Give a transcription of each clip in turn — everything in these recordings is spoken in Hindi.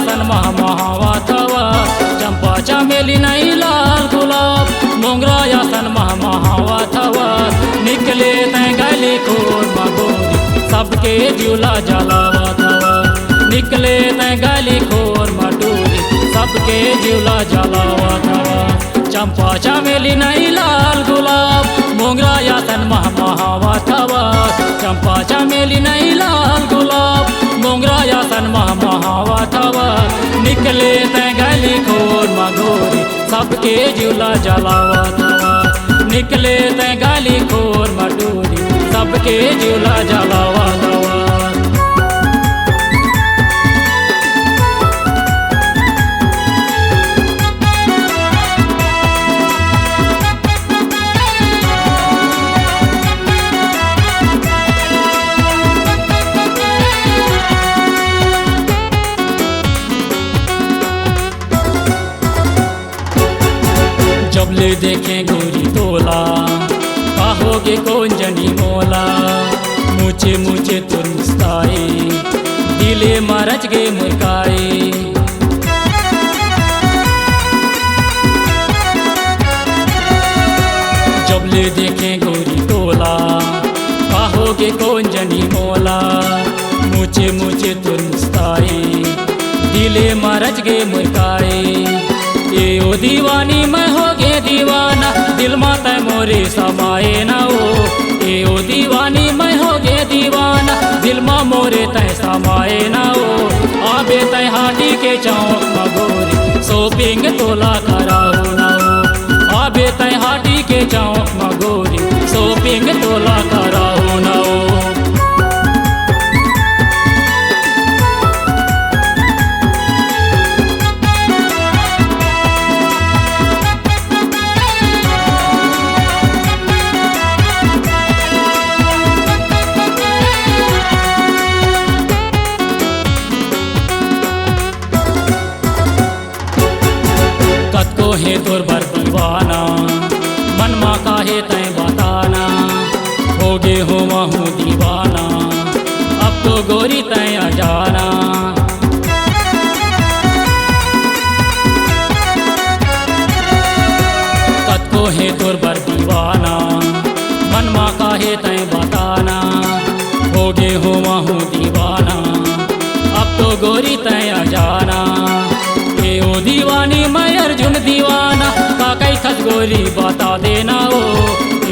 यासन महावा थवा चंपा चमेली नहीं लाल गुलाब मोंगरा यासन महावा थवा निकले तै गली खोर मगोरी सबके झूला जलावा थवा निकले तै गली खोर मटूरी सबके झूला जलावा थवा चंपा चमेली नहीं लाल गुलाब मोंगरा यासन महावा थवा चंपा चमेली नहीं लाल गुलाब मोंगरा यासन महावा थवा निकले तै गली खोर मगोरी सबके झूला जलावा थवा निकले तै गली खोर मटूरी सबके झूला जलावा थवा जब ले देखें गोरी तोला कहोगे कौन जनी मोला मुझे मुझे तो मुस्काए दिले मरज गे मुरकाए जब ले देखें गोरी तोला कहोगे कौन जनी मोला मुझे मुझे तो मुस्काए दिले मरज गे मुरकाए ये ओ दीवानी मैं हो गे दीवाना दिल माता मोरे समाए ना हो ये ओ दीवानी मैं हो गे दीवाना दिल मा मोरे तय समाए ना हो आबे तय हाटी के चौक मगोरी शॉपिंग तोला कराओ ना हो आबे तय हाटी के चौक मगोरी शॉपिंग तोला कराओ ना हो हे तोर बर दीवाना मन मा काहे तय बताना होगे हो महू दीवाना अब तो गोरी तय अजाना कत को हे तोर बर दीवाना मन मा काहे तय बताना होगे हो महू दीवाना अब तो गोरी तय अजाना ए ओ दीवानी मैं अर्जुन दीवाना काकई खस गोरी बता देना हो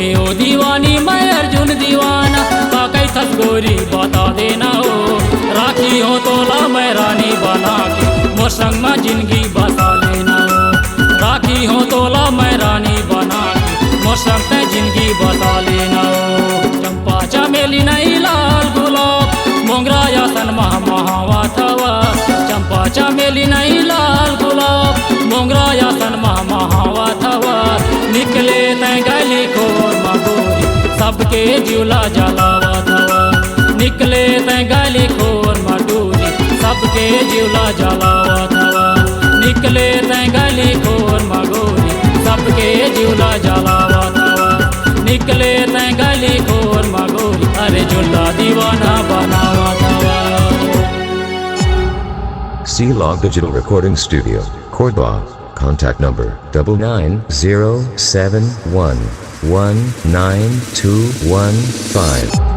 ए ओ दीवानी मैं अर्जुन दीवाना काकई खस गोरी बता देना हो राखी हो तोला मैं रानी बना के मोर संग में जिंदगी बसा लेना हो राखी हो तोला मैं रानी बना के मोर संग में जिंदगी बसा लेना हो चंपा चमेली नहीं लाल गुलाब मोंगरा यासन महावा थवा चंपा चमेली नहीं लाल गुलाब मोंगरा यासन महावा थवा निकले तै गली खोर मगोरी सबके झूला जलावा थवा निकले तै गली खोर मटूरी सबके झूला जलावा थवा निकले तै गली खोर मगोरी सबके झूला जलावा थवा निकले तै गली खोर मगोरी अरे झूला दीवाना बनावा थवा C-Log Digital Recording Studio, Cordoba. Contact number 99071192115.